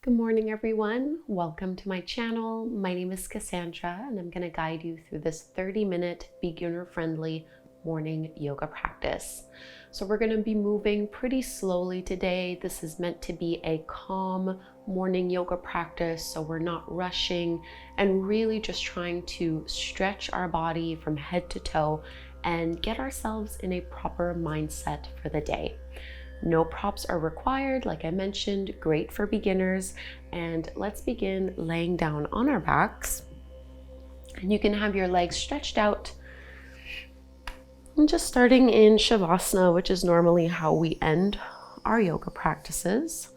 Good morning, everyone. Welcome to my channel. My name is Kassandra, and I'm going to guide you through this 30-minute beginner-friendly morning yoga practice. So we're going to be moving pretty slowly today. This is meant to be a calm morning yoga practice, so we're not rushing and really just trying to stretch our body from head to toe and get ourselves in a proper mindset for the day. No props are required, like I mentioned, great for beginners. And let's begin laying down on our backs. And you can have your legs stretched out. And just starting in Shavasana, which is normally how we end our yoga practices.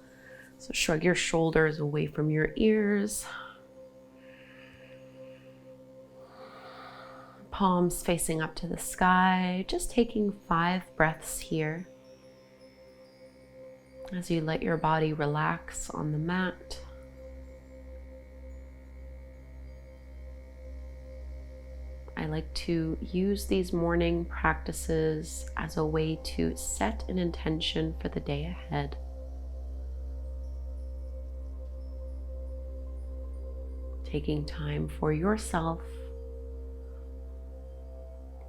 So shrug your shoulders away from your ears. Palms facing up to the sky, just taking 5 breaths here. As you let your body relax on the mat. I like to use these morning practices as a way to set an intention for the day ahead. Taking time for yourself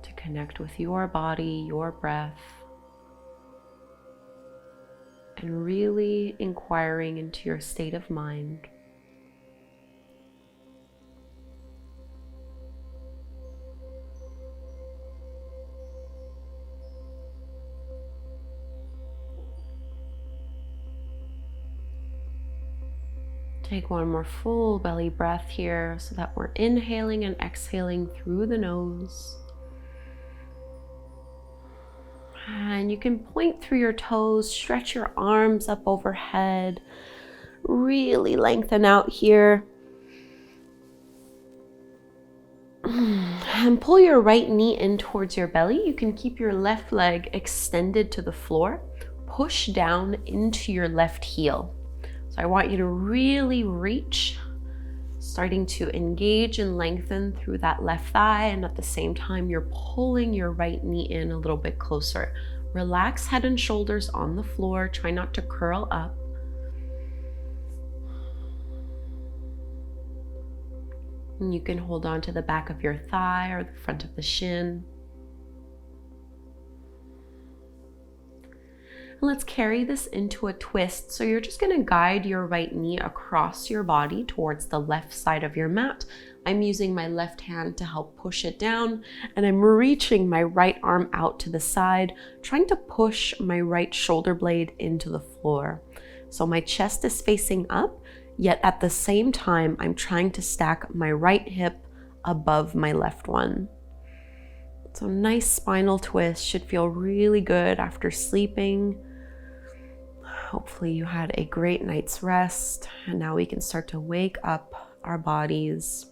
to connect with your body, your breath, and really inquiring into your state of mind. Take one more full belly breath here so that we're inhaling and exhaling through the nose. And you can point through your toes, stretch your arms up overhead, really lengthen out here. And pull your right knee in towards your belly. You can keep your left leg extended to the floor. Push down into your left heel. So I want you to really reach, starting to engage and lengthen through that left thigh, and at the same time you're pulling your right knee in a little bit closer. Relax head and shoulders on the floor. Try not to curl up. And you can hold on to the back of your thigh or the front of the shin. And let's carry this into a twist. So you're just going to guide your right knee across your body towards the left side of your mat. I'm using my left hand to help push it down, and I'm reaching my right arm out to the side, trying to push my right shoulder blade into the floor. So my chest is facing up, yet at the same time, I'm trying to stack my right hip above my left one. So nice spinal twist, should feel really good after sleeping. Hopefully you had a great night's rest, and now we can start to wake up our bodies.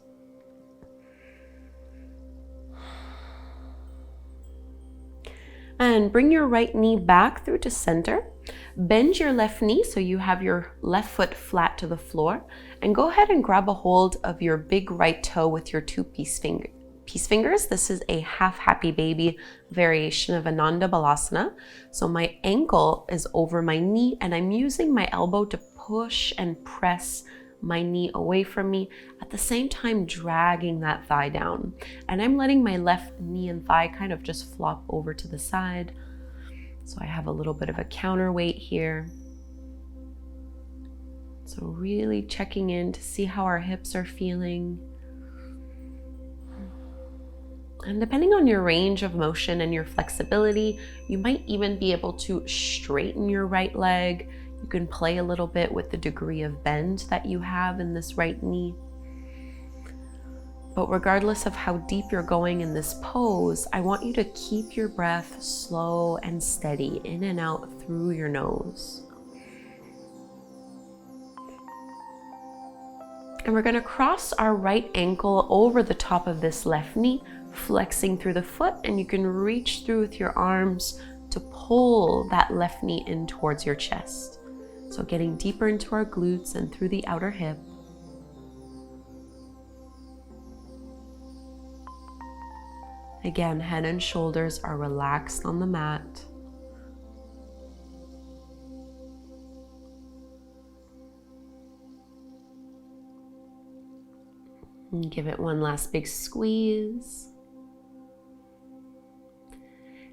And bring your right knee back through to center. Bend your left knee so you have your left foot flat to the floor, and go ahead and grab a hold of your big right toe with your 2 peace fingers. This is a half happy baby variation of Ananda Balasana. So my ankle is over my knee, and I'm using my elbow to push and press my knee away from me, at the same time dragging that thigh down. And I'm letting my left knee and thigh kind of just flop over to the side. So I have a little bit of a counterweight here. So really checking in to see how our hips are feeling. And depending on your range of motion and your flexibility, you might even be able to straighten your right leg. You can play a little bit with the degree of bend that you have in this right knee. But regardless of how deep you're going in this pose, I want you to keep your breath slow and steady in and out through your nose. And we're going to cross our right ankle over the top of this left knee, flexing through the foot, and you can reach through with your arms to pull that left knee in towards your chest. So getting deeper into our glutes and through the outer hip. Again, head and shoulders are relaxed on the mat. And give it one last big squeeze.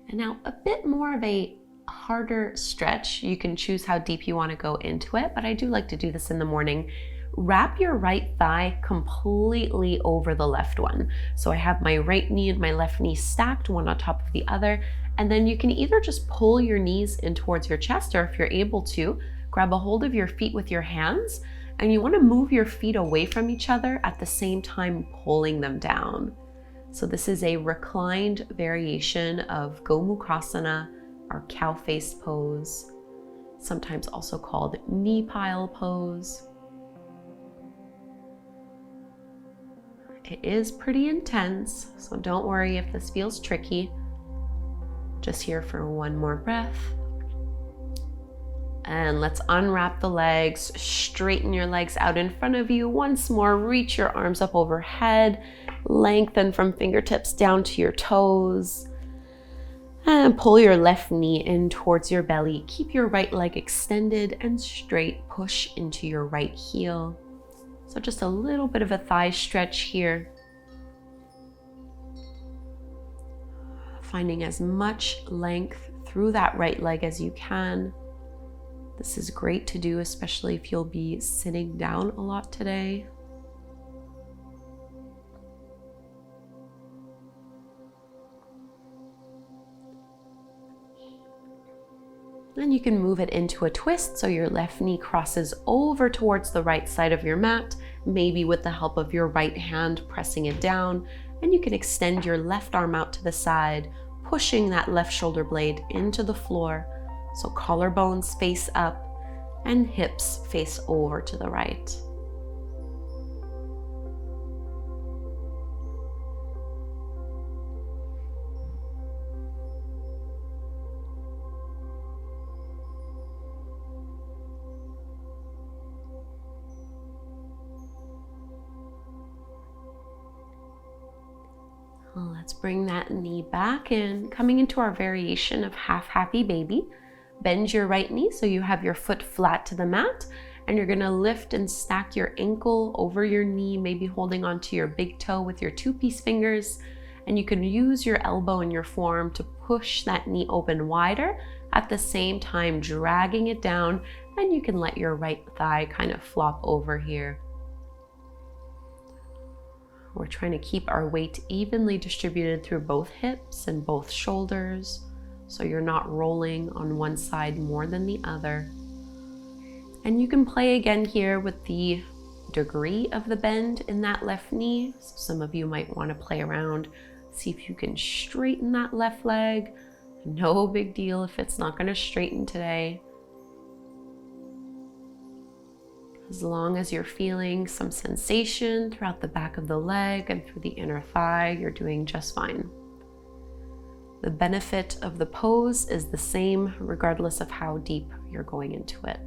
And now a bit more of a harder stretch. You can choose how deep you want to go into it, but I do like to do this in the morning. Wrap your right thigh completely over the left one. So I have my right knee and my left knee stacked, one on top of the other. And then you can either just pull your knees in towards your chest, or if you're able to, grab a hold of your feet with your hands. And you want to move your feet away from each other at the same time pulling them down. So this is a reclined variation of Gomukhasana, our cow face pose, sometimes also called knee pile pose. It is pretty intense, so don't worry if this feels tricky. Just here for one more breath. And let's unwrap the legs, straighten your legs out in front of you. Once more, reach your arms up overhead, lengthen from fingertips down to your toes, and pull your left knee in towards your belly. Keep your right leg extended and straight, push into your right heel. So just a little bit of a thigh stretch here. Finding as much length through that right leg as you can. This is great to do, especially if you'll be sitting down a lot today. Then you can move it into a twist, so your left knee crosses over towards the right side of your mat, maybe with the help of your right hand pressing it down, and you can extend your left arm out to the side, pushing that left shoulder blade into the floor, so collarbones face up and hips face over to the right. Let's bring that knee back in, coming into our variation of half happy baby. Bend your right knee so you have your foot flat to the mat, and you're gonna lift and stack your ankle over your knee, maybe holding onto your big toe with your two-piece fingers. And you can use your elbow and your forearm to push that knee open wider, at the same time dragging it down, and you can let your right thigh kind of flop over here. We're trying to keep our weight evenly distributed through both hips and both shoulders, so you're not rolling on one side more than the other. And you can play again here with the degree of the bend in that left knee. So some of you might want to play around, see if you can straighten that left leg. No big deal if it's not going to straighten today. As long as you're feeling some sensation throughout the back of the leg and through the inner thigh, you're doing just fine. The benefit of the pose is the same regardless of how deep you're going into it.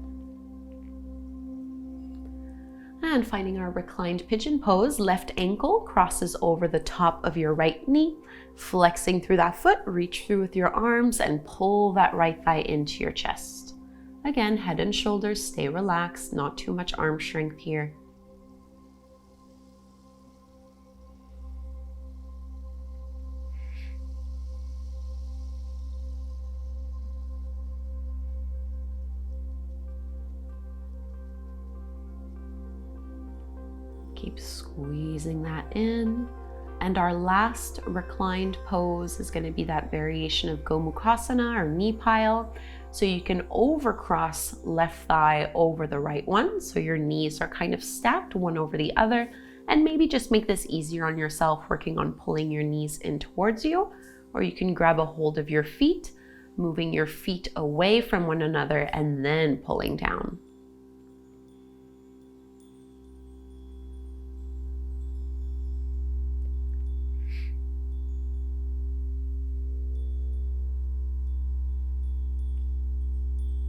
And finding our reclined pigeon pose, left ankle crosses over the top of your right knee, flexing through that foot, reach through with your arms and pull that right thigh into your chest. Again, head and shoulders stay relaxed, not too much arm strength here. Keep squeezing that in. And our last reclined pose is going to be that variation of Gomukhasana or knee pile. So you can overcross left thigh over the right one. So your knees are kind of stacked one over the other. And maybe just make this easier on yourself, working on pulling your knees in towards you. Or you can grab a hold of your feet, moving your feet away from one another and then pulling down.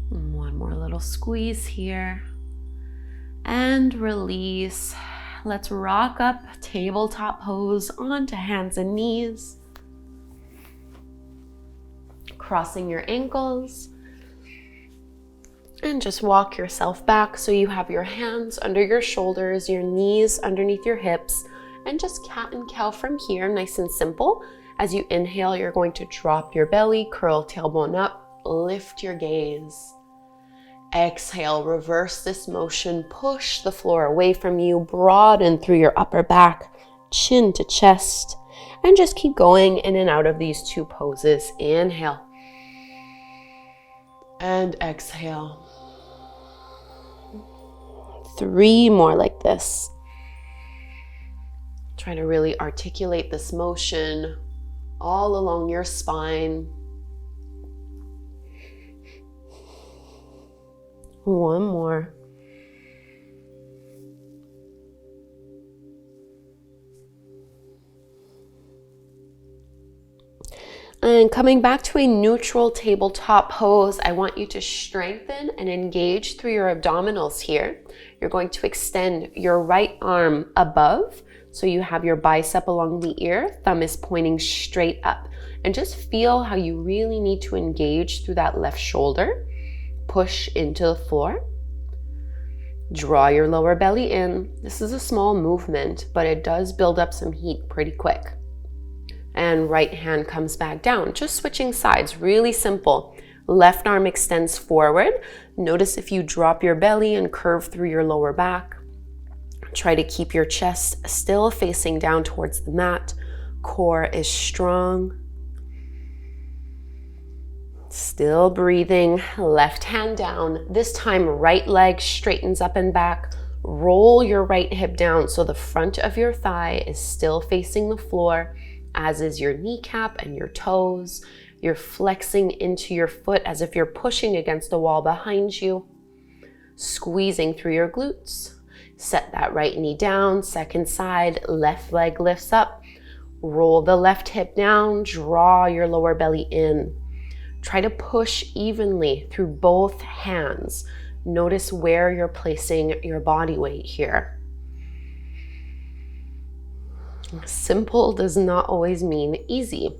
One more little squeeze here and release. Let's rock up tabletop pose onto hands and knees, crossing your ankles, and just walk yourself back so you have your hands under your shoulders, your knees underneath your hips, and just cat and cow from here, nice and simple. As you inhale, you're going to drop your belly, curl tailbone up, lift your gaze. Exhale, reverse this motion, push the floor away from you, broaden through your upper back, chin to chest, and just keep going in and out of these two poses. Inhale and exhale. 3 more like this. Try to really articulate this motion all along your spine. 1 more. And coming back to a neutral tabletop pose, I want you to strengthen and engage through your abdominals here. You're going to extend your right arm above, so you have your bicep along the ear, thumb is pointing straight up. And just feel how you really need to engage through that left shoulder. Push into the floor. Draw your lower belly in. This is a small movement, but it does build up some heat pretty quick. And right hand comes back down, just switching sides, really simple. Left arm extends forward. Notice if you drop your belly and curve through your lower back. Try to keep your chest still facing down towards the mat. Core is strong. Still breathing. Left hand down. This time, right leg straightens up and back. Roll your right hip down so the front of your thigh is still facing the floor, as is your kneecap and your toes. You're flexing into your foot as if you're pushing against the wall behind you. Squeezing through your glutes. Set that right knee down, second side, left leg lifts up. Roll the left hip down, draw your lower belly in. Try to push evenly through both hands. Notice where you're placing your body weight here. Simple does not always mean easy.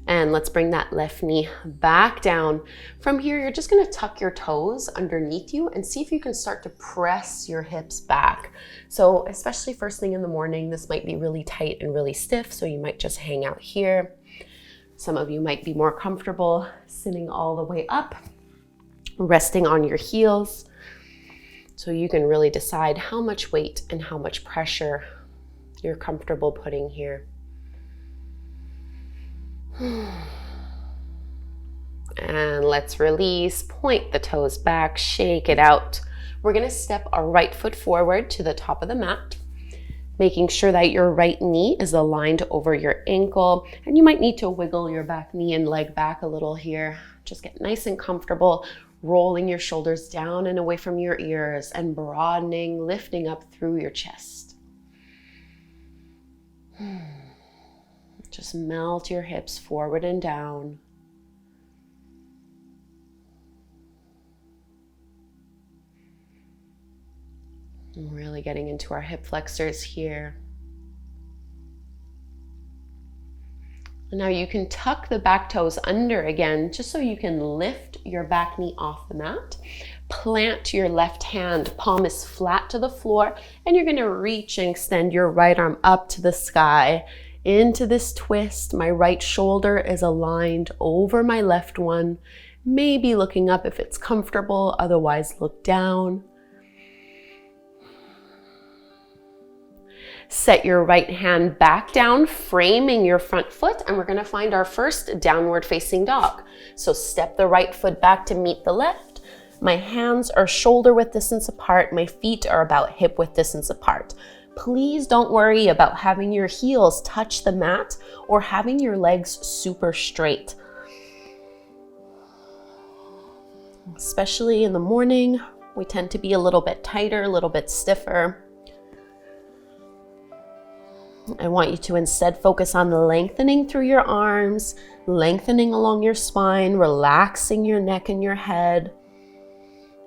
And let's bring that left knee back down. From here, you're just gonna tuck your toes underneath you and see if you can start to press your hips back. So especially first thing in the morning, this might be really tight and really stiff, so you might just hang out here. Some of you might be more comfortable sitting all the way up, resting on your heels. So you can really decide how much weight and how much pressure you're comfortable putting here. And let's release, point the toes back, shake it out. We're gonna step our right foot forward to the top of the mat, making sure that your right knee is aligned over your ankle. And you might need to wiggle your back knee and leg back a little here. Just get nice and comfortable, rolling your shoulders down and away from your ears and broadening, lifting up through your chest. Just melt your hips forward and down. And really getting into our hip flexors here. And now you can tuck the back toes under again, just so you can lift your back knee off the mat. Plant your left hand, palm is flat to the floor, and you're gonna reach and extend your right arm up to the sky. Into this twist, my right shoulder is aligned over my left one. Maybe looking up if it's comfortable, otherwise look down. Set your right hand back down, framing your front foot, and we're gonna find our first downward facing dog. So step the right foot back to meet the left. My hands are shoulder width distance apart. My feet are about hip width distance apart. Please don't worry about having your heels touch the mat or having your legs super straight. Especially in the morning, we tend to be a little bit tighter, a little bit stiffer. I want you to instead focus on lengthening through your arms, lengthening along your spine, relaxing your neck and your head,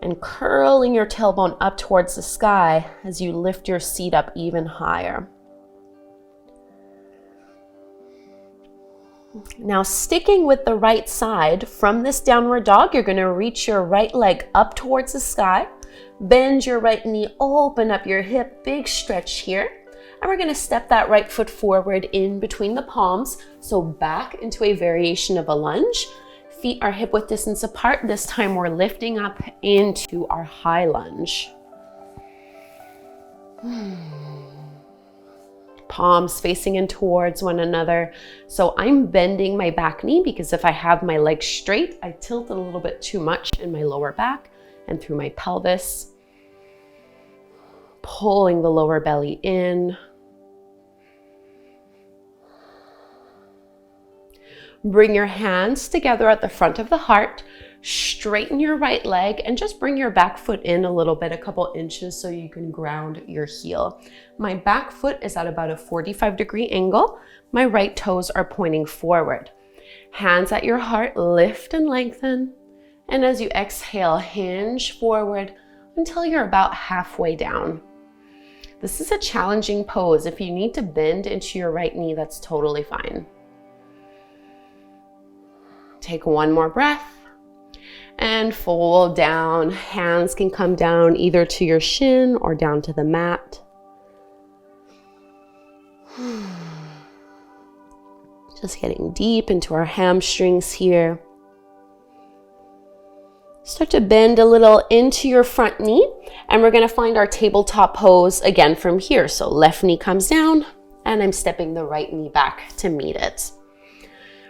and curling your tailbone up towards the sky as you lift your seat up even higher. Now, sticking with the right side, from this downward dog, you're gonna reach your right leg up towards the sky, bend your right knee, open up your hip, big stretch here. And we're gonna step that right foot forward in between the palms. So back into a variation of a lunge. Feet are hip width distance apart. This time we're lifting up into our high lunge. Palms facing in towards one another. So I'm bending my back knee because if I have my legs straight, I tilt a little bit too much in my lower back and through my pelvis. Pulling the lower belly in. Bring your hands together at the front of the heart. Straighten your right leg and just bring your back foot in a little bit, a couple inches, so you can ground your heel. My back foot is at about a 45-degree angle. My right toes are pointing forward. Hands at your heart, lift and lengthen. And as you exhale, hinge forward until you're about halfway down. This is a challenging pose. If you need to bend into your right knee, that's totally fine. Take one more breath and fold down. Hands can come down either to your shin or down to the mat. Just getting deep into our hamstrings here. Start to bend a little into your front knee, and we're going to find our tabletop pose again from here. So left knee comes down, and I'm stepping the right knee back to meet it.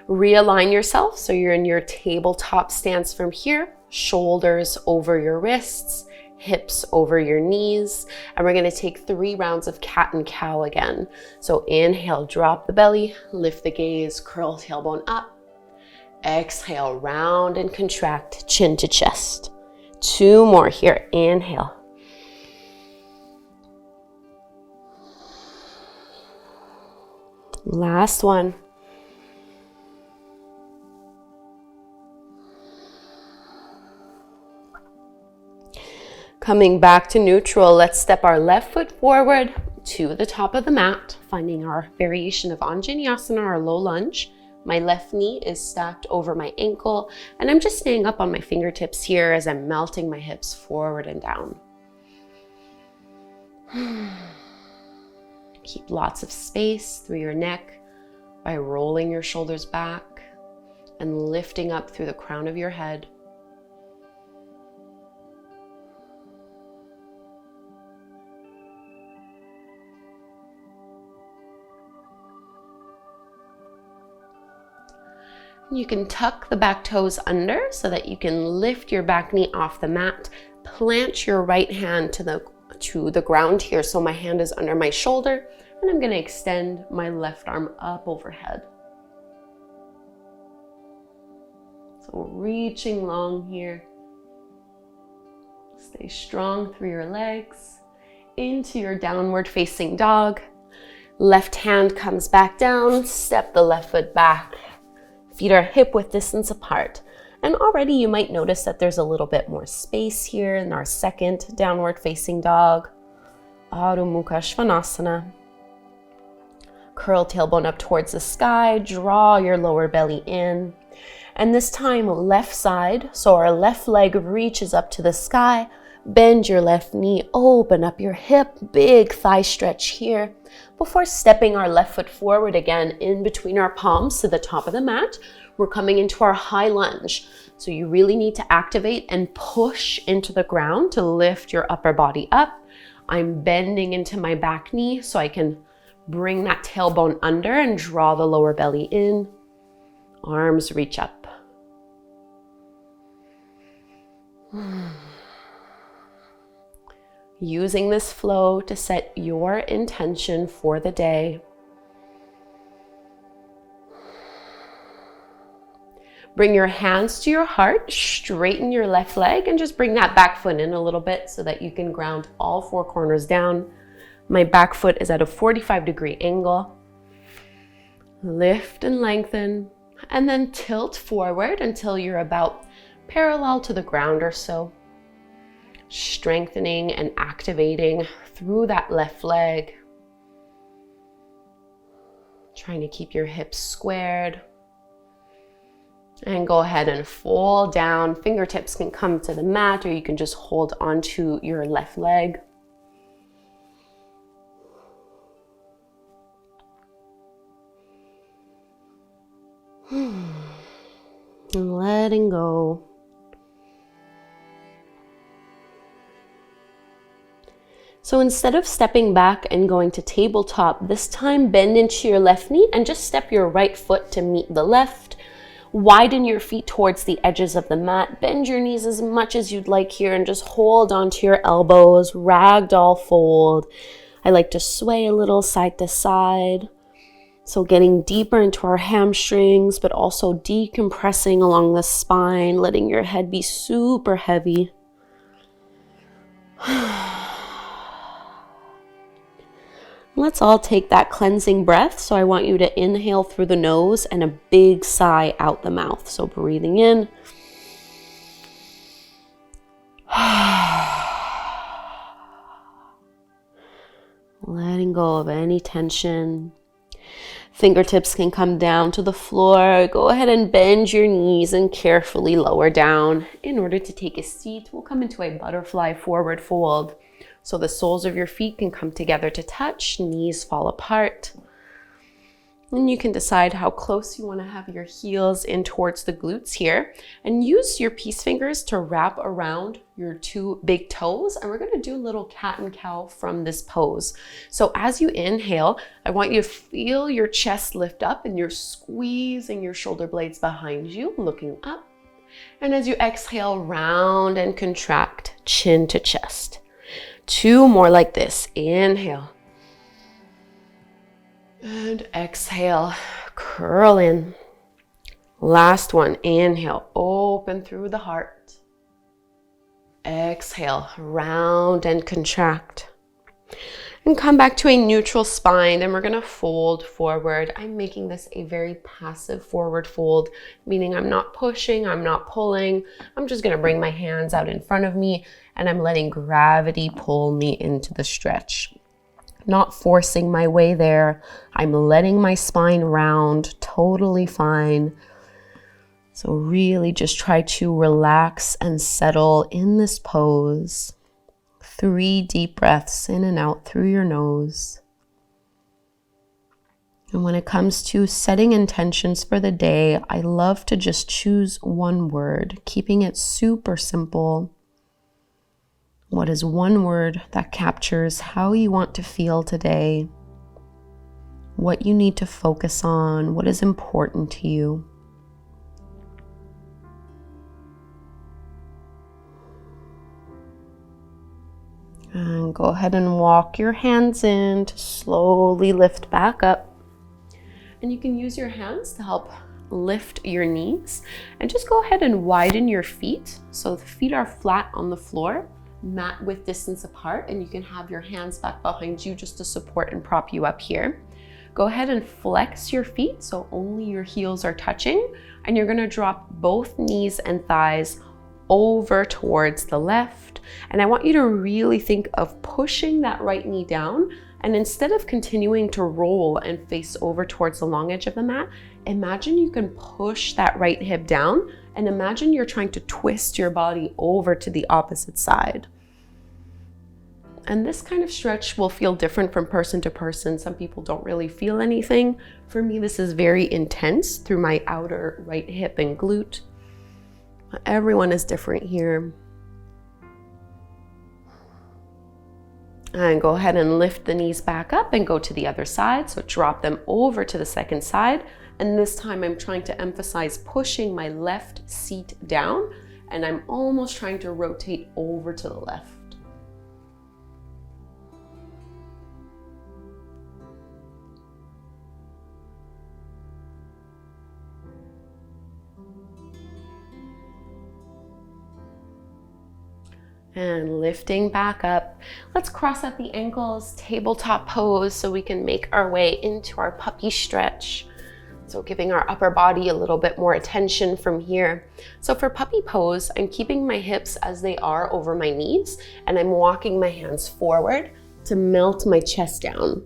Realign yourself so you're in your tabletop stance from here. Shoulders over your wrists, hips over your knees, and we're going to take 3 rounds of cat and cow again. So inhale, drop the belly, lift the gaze, curl tailbone up. Exhale, round and contract, chin to chest. 2 more here. Inhale. Last one. Coming back to neutral, let's step our left foot forward to the top of the mat, finding our variation of Anjaneyasana or low lunge. My left knee is stacked over my ankle, and I'm just staying up on my fingertips here as I'm melting my hips forward and down. Keep lots of space through your neck by rolling your shoulders back and lifting up through the crown of your head. You can tuck the back toes under so that you can lift your back knee off the mat. Plant your right hand to the ground here. So my hand is under my shoulder, and I'm going to extend my left arm up overhead. So reaching long here. Stay strong through your legs. Into your downward facing dog. Left hand comes back down. Step the left foot back. Feet are hip width distance apart. And already you might notice that there's a little bit more space here in our second downward facing dog. Adho Mukha Svanasana. Curl tailbone up towards the sky. Draw your lower belly in. And this time left side. So our left leg reaches up to the sky. Bend your left knee, open up your hip, big thigh stretch here. Before stepping our left foot forward again in between our palms to the top of the mat, we're coming into our high lunge. So you really need to activate and push into the ground to lift your upper body up. I'm bending into my back knee so I can bring that tailbone under and draw the lower belly in. Arms reach up. Using this flow to set your intention for the day. Bring your hands to your heart, straighten your left leg, and just bring that back foot in a little bit so that you can ground all 4 corners down. My back foot is at a 45-degree angle. Lift and lengthen, and then tilt forward until you're about parallel to the ground or so. Strengthening and activating through that left leg. Trying to keep your hips squared. And go ahead and fold down. Fingertips can come to the mat, or you can just hold onto your left leg. And letting go. So instead of stepping back and going to tabletop, this time bend into your left knee and just step your right foot to meet the left. Widen your feet towards the edges of the mat. Bend your knees as much as you'd like here and just hold onto your elbows. Ragdoll fold. I like to sway a little side to side. So getting deeper into our hamstrings, but also decompressing along the spine, letting your head be super heavy. Let's all take that cleansing breath. So I want you to inhale through the nose and a big sigh out the mouth. So breathing in. Letting go of any tension. Fingertips can come down to the floor. Go ahead and bend your knees and carefully lower down. In order to take a seat, we'll come into a butterfly forward fold. So the soles of your feet can come together to touch, knees fall apart. And you can decide how close you want to have your heels in towards the glutes here. And use your peace fingers to wrap around your two big toes. And we're going to do a little cat and cow from this pose. So as you inhale, I want you to feel your chest lift up and you're squeezing your shoulder blades behind you, looking up. And as you exhale, round and contract, chin to chest. 2 more like this. Inhale. And exhale, curl in. Last one. Inhale, open through the heart. Exhale, round and contract. And come back to a neutral spine, and we're gonna fold forward. I'm making this a very passive forward fold, meaning I'm not pushing, I'm not pulling. I'm just gonna bring my hands out in front of me, and I'm letting gravity pull me into the stretch. Not forcing my way there. I'm letting my spine round, totally fine. So really just try to relax and settle in this pose. 3 deep breaths in and out through your nose. And when it comes to setting intentions for the day, I love to just choose one word, keeping it super simple. What is one word that captures how you want to feel today? What you need to focus on? What is important to you? And go ahead and walk your hands in to slowly lift back up. And you can use your hands to help lift your knees. And just go ahead and widen your feet. So the feet are flat on the floor, mat width distance apart, and you can have your hands back behind you just to support and prop you up here. Go ahead and flex your feet so only your heels are touching. And you're gonna drop both knees and thighs over towards the left. And I want you to really think of pushing that right knee down, and instead of continuing to roll and face over towards the long edge of the mat, imagine you can push that right hip down, and imagine you're trying to twist your body over to the opposite side. And this kind of stretch will feel different from person to person. Some people don't really feel anything. For me, this is very intense through my outer right hip and glute. Everyone is different here. And go ahead and lift the knees back up and go to the other side. So drop them over to the second side. And this time I'm trying to emphasize pushing my left seat down, and I'm almost trying to rotate over to the left. And lifting back up. Let's cross at the ankles, tabletop pose, so we can make our way into our puppy stretch. So giving our upper body a little bit more attention from here. So for puppy pose, I'm keeping my hips as they are over my knees, and I'm walking my hands forward to melt my chest down.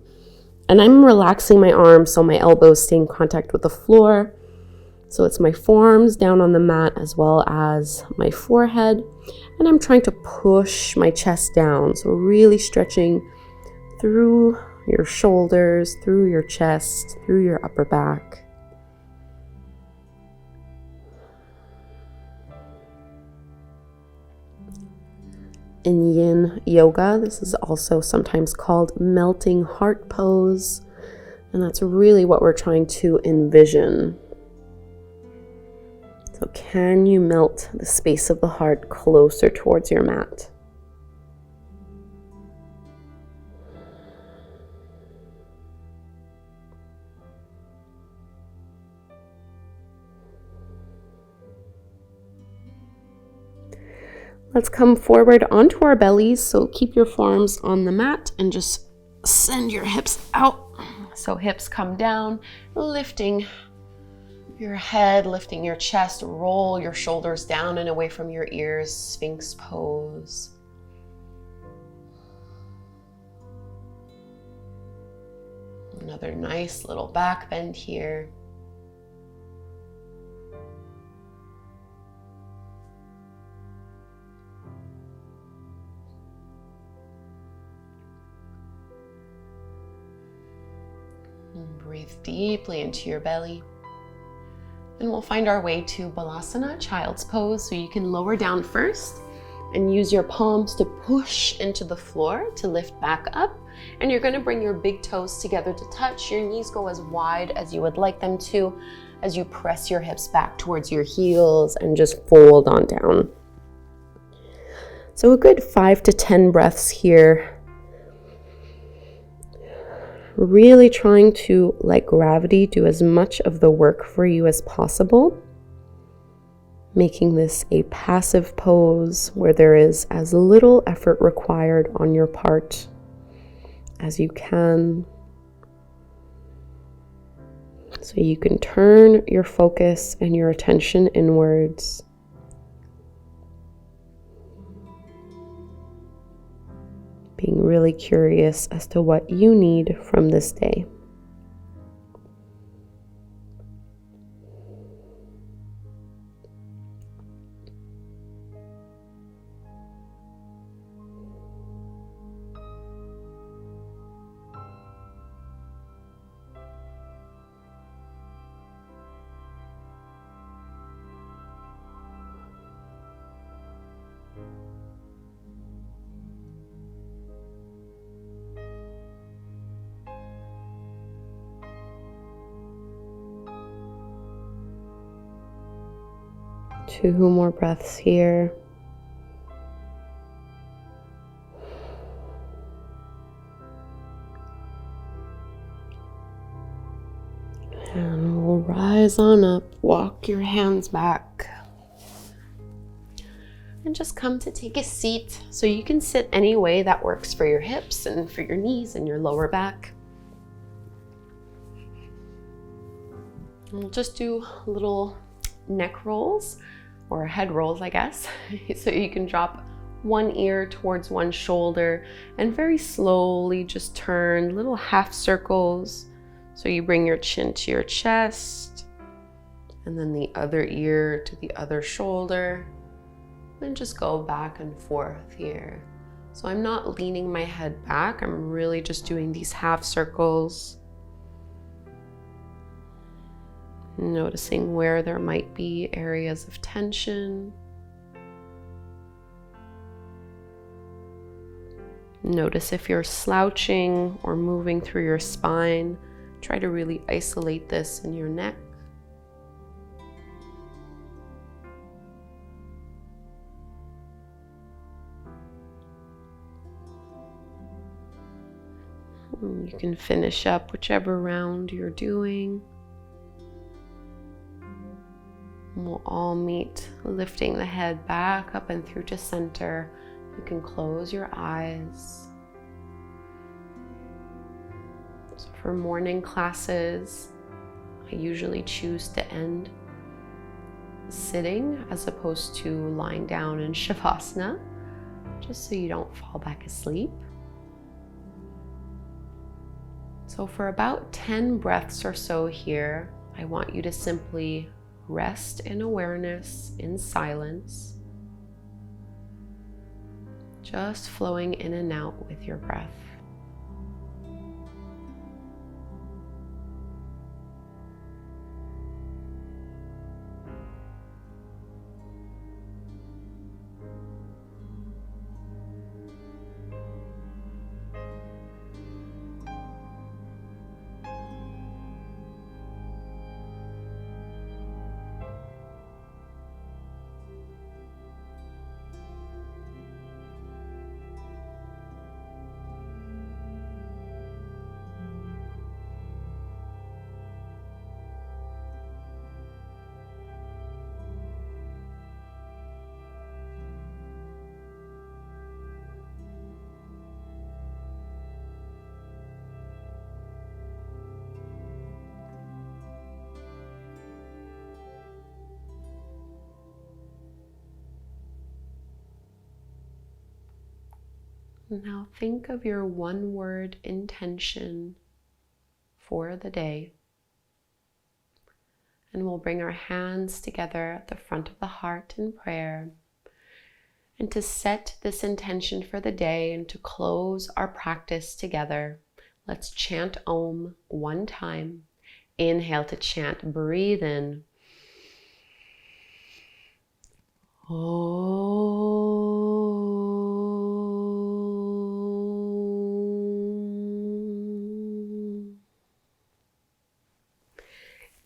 And I'm relaxing my arms so my elbows stay in contact with the floor. So it's my forearms down on the mat as well as my forehead. And I'm trying to push my chest down. So really stretching through your shoulders, through your chest, through your upper back. in yin yoga. This is also sometimes called melting heart pose. And that's really what we're trying to envision. So can you melt the space of the heart closer towards your mat? Let's come forward onto our bellies. So keep your forearms on the mat and just send your hips out. So hips come down, lifting your head, lifting your chest, roll your shoulders down and away from your ears, Sphinx pose. Another nice little back bend here. And breathe deeply into your belly. And we'll find our way to Balasana, child's pose. So you can lower down first and use your palms to push into the floor to lift back up. And you're gonna bring your big toes together to touch. Your knees go as wide as you would like them to as you press your hips back towards your heels and just fold on down. So a good 5 to 10 breaths here. Really trying to let gravity do as much of the work for you as possible. Making this a passive pose where there is as little effort required on your part as you can. So you can turn your focus and your attention inwards. Being really curious as to what you need from this day. Two more breaths here. And we'll rise on up, walk your hands back. And just come to take a seat. So you can sit any way that works for your hips and for your knees and your lower back. And we'll just do little neck rolls, or head rolls, I guess. So you can drop one ear towards one shoulder and very slowly just turn little half circles. So you bring your chin to your chest and then the other ear to the other shoulder. Then just go back and forth here. So I'm not leaning my head back. I'm really just doing these half circles. Noticing where there might be areas of tension. Notice if you're slouching or moving through your spine. Try to really isolate this in your neck. And you can finish up whichever round you're doing. We'll all meet lifting the head back up and through to center. You can close your eyes. So for morning classes, I usually choose to end sitting as opposed to lying down in Shavasana, just so you don't fall back asleep. So for about 10 breaths or so here, I want you to simply rest in awareness, in silence, just flowing in and out with your breath. Now think of your one-word intention for the day. And we'll bring our hands together at the front of the heart in prayer. And to set this intention for the day and to close our practice together, let's chant Om one time. Inhale to chant, breathe in. Om.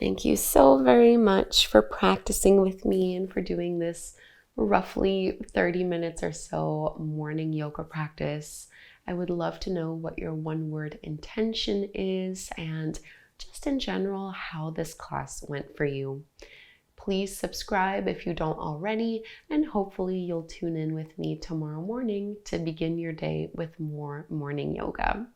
Thank you so very much for practicing with me and for doing this roughly 30 minutes or so morning yoga practice. I would love to know what your one-word intention is and just in general how this class went for you. Please subscribe if you don't already, and hopefully you'll tune in with me tomorrow morning to begin your day with more morning yoga.